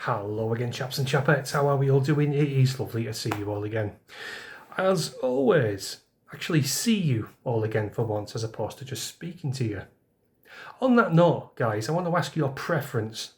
Hello again, chaps and chapettes. How are we all doing? It is lovely to see you all again. As always, actually see you all again for once as opposed to just speaking to you. On that note, guys, I want to ask your preference.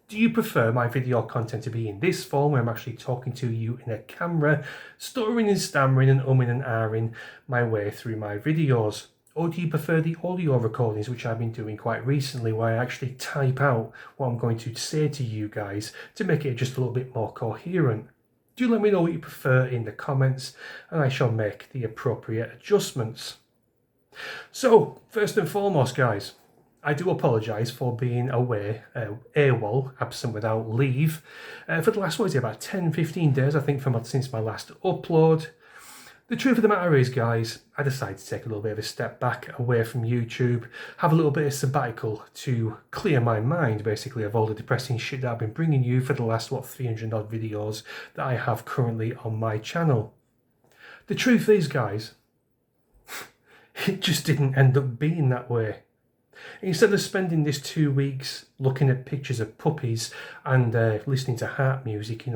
Do you prefer my video content to be in this form where I'm actually talking to you in a camera, stuttering and stammering and umming and ahhing my way through my videos? Or do you prefer the audio recordings, which I've been doing quite recently, where I actually type out what I'm going to say to you guys to make it just a little bit more coherent? Do let me know what you prefer in the comments, and I shall make the appropriate adjustments. So, first and foremost, guys, I do apologise for being away, AWOL, absent without leave, for the last, about 10-15 days, I think, since my last upload. The truth of the matter is, guys, I decided to take a little bit of a step back away from YouTube, have a little bit of sabbatical to clear my mind, basically, of all the depressing shit that I've been bringing you for the last, 300 odd videos that I have currently on my channel. The truth is, guys, it just didn't end up being that way. Instead of spending this 2 weeks looking at pictures of puppies and listening to harp music,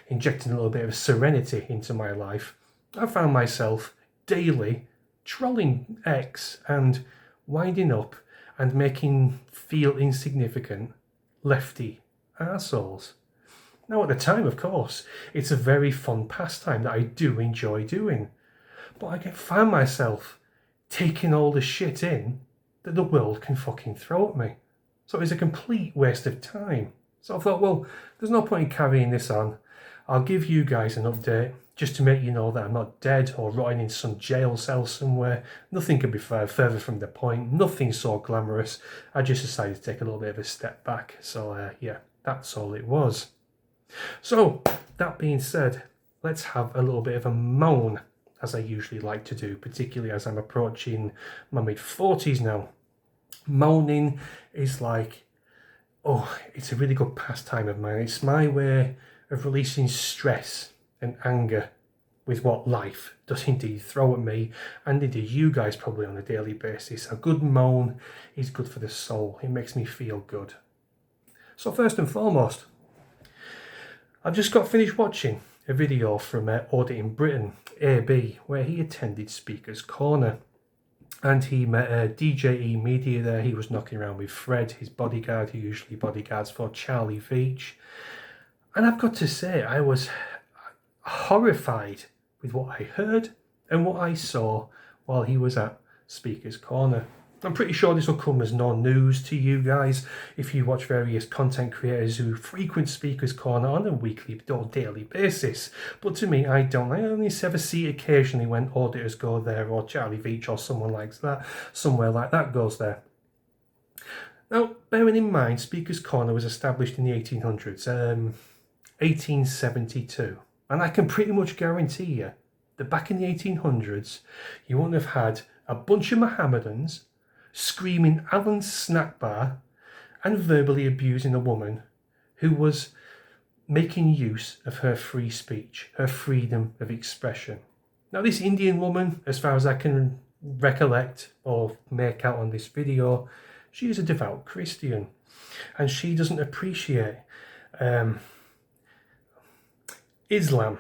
injecting a little bit of serenity into my life, I found myself daily trolling X and winding up and making feel insignificant lefty arseholes. Now, at the time, of course, it's a very fun pastime that I do enjoy doing, but I found myself taking all the shit in that the world can fucking throw at me. So it's a complete waste of time. So I thought, well, there's no point in carrying this on. I'll give you guys an update just to make you know that I'm not dead or rotting in some jail cell somewhere. Nothing could be further from the point. Nothing so glamorous. I just decided to take a little bit of a step back. So yeah, that's all it was. So that being said, let's have a little bit of a moan, as I usually like to do, particularly as I'm approaching my mid-40s now. Moaning is like, it's a really good pastime of mine. It's my way of releasing stress and anger with what life does indeed throw at me, and indeed you guys probably on a daily basis. A good moan is good for the soul. It makes me feel good. So first and foremost, I've just got finished watching a video from Auditing Britain, AB, where he attended Speaker's Corner. And he met DJE Media there. He was knocking around with Fred, his bodyguard, who usually bodyguards for Charlie Veitch. And I've got to say, I was horrified with what I heard and what I saw while he was at Speaker's Corner. I'm pretty sure this will come as no news to you guys if you watch various content creators who frequent Speaker's Corner on a weekly or daily basis. But to me, I don't. I only ever see it occasionally when auditors go there, or Charlie Veitch or someone like that, somewhere like that goes there. Now, bearing in mind, Speaker's Corner was established in the 1800s, 1872. And I can pretty much guarantee you that back in the 1800s, you wouldn't have had a bunch of Mohammedans screaming Alan's snack bar and verbally abusing a woman who was making use of her free speech, her freedom of expression. Now, this Indian woman, as far as I can recollect or make out on this video, she is a devout Christian, and she doesn't appreciate Islam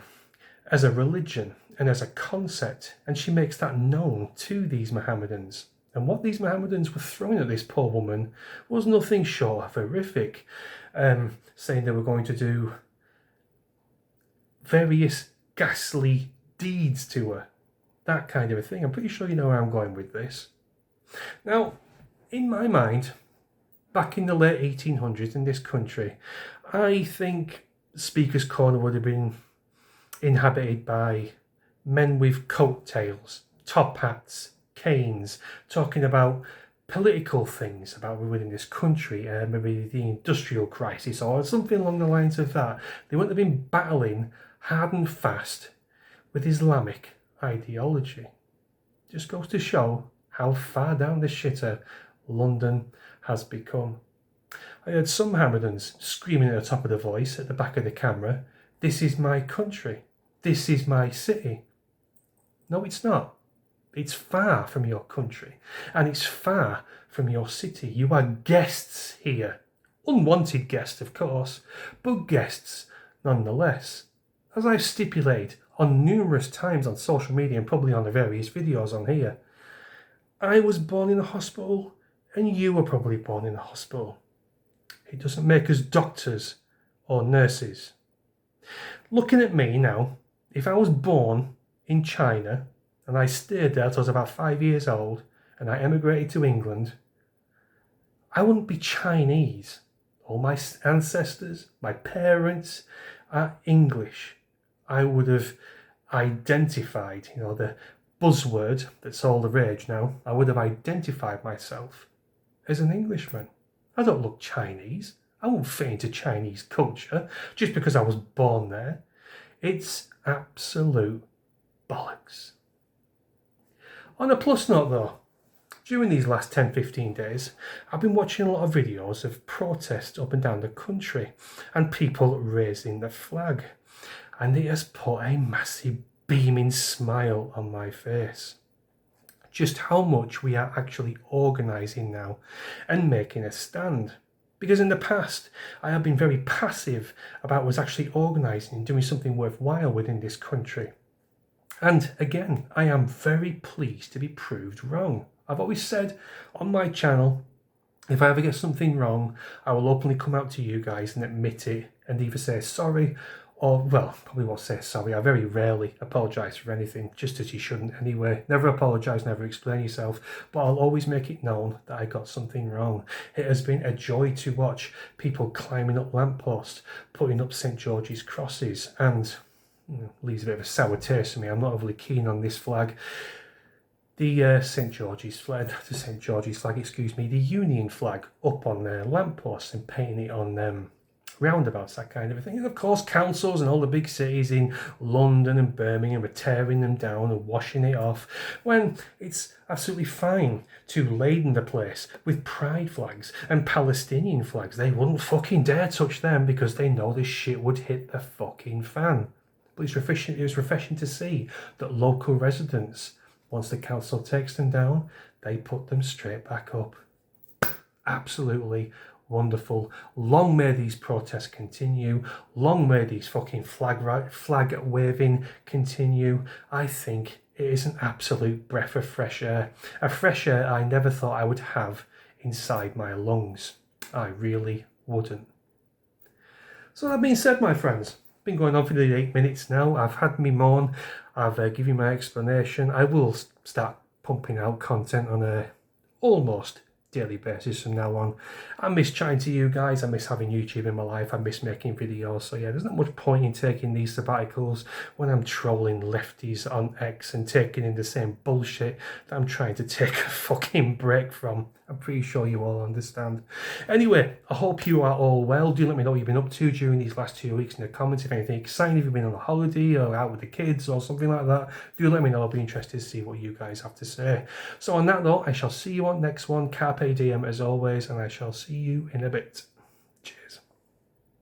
as a religion and as a concept, and she makes that known to these Mohammedans. And what these Mohammedans were throwing at this poor woman was nothing short of horrific, saying they were going to do various ghastly deeds to her, that kind of a thing. I'm pretty sure you know where I'm going with this. Now, in my mind, back in the late 1800s in this country, I think Speaker's Corner would have been inhabited by men with coattails, top hats, canes, talking about political things about within this country, maybe the industrial crisis or something along the lines of that. They wouldn't have been battling hard and fast with Islamic ideology. Just goes to show how far down the shitter London has become. I heard some Mohammedans screaming at the top of the voice at the back of the camera, "This is my country. This is my city." No, it's not. It's far from your country, and it's far from your city. You are guests here. Unwanted guests, of course, but guests nonetheless. As I've stipulated on numerous times on social media and probably on the various videos on here, I was born in a hospital and you were probably born in a hospital. It doesn't make us doctors or nurses. Looking at me now, if I was born in China and I stayed there till I was about 5 years old and I emigrated to England, I wouldn't be Chinese. All my ancestors, my parents are English. I would have identified, the buzzword that's all the rage now, I would have identified myself as an Englishman. I don't look Chinese. I won't fit into Chinese culture just because I was born there. It's absolute bollocks. On a plus note though, during these last 10-15 days, I've been watching a lot of videos of protests up and down the country and people raising the flag. And it has put a massive beaming smile on my face. Just how much we are actually organising now and making a stand. Because in the past, I have been very passive about us actually organising and doing something worthwhile within this country. And again, I am very pleased to be proved wrong. I've always said on my channel, if I ever get something wrong, I will openly come out to you guys and admit it and either say sorry or, well, probably won't say sorry. I very rarely apologise for anything, just as you shouldn't anyway. Never apologise, never explain yourself, but I'll always make it known that I got something wrong. It has been a joy to watch people climbing up lampposts, putting up St George's crosses, and leaves a bit of a sour taste for me. I'm not overly keen on this flag. The St George's flag, the Union flag up on their lampposts and painting it on roundabouts, that kind of a thing. And of course councils and all the big cities in London and Birmingham are tearing them down and washing it off, when it's absolutely fine to laden the place with pride flags and Palestinian flags. They wouldn't fucking dare touch them because they know this shit would hit the fucking fan. But it was refreshing to see that local residents, once the council takes them down, they put them straight back up. Absolutely wonderful. Long may these protests continue. Long may these fucking flag waving continue. I think it is an absolute breath of fresh air. A fresh air I never thought I would have inside my lungs. I really wouldn't. So that being said, my friends, been going on for the 8 minutes now. I've had me moan. I've given my explanation. I will start pumping out content on a almost daily basis from now on. I miss chatting to you guys. I miss having YouTube in my life. I miss making videos. So yeah, there's not much point in taking these sabbaticals when I'm trolling lefties on X and taking in the same bullshit that I'm trying to take a fucking break from. I'm pretty sure you all understand. Anyway, I hope you are all well. Do let me know what you've been up to during these last 2 weeks in the comments. If anything exciting, if you've been on a holiday or out with the kids or something like that, do let me know. I'll be interested to see what you guys have to say. So on that note, I shall see you on next one. Carpe diem as always, and I shall see you in a bit. Cheers.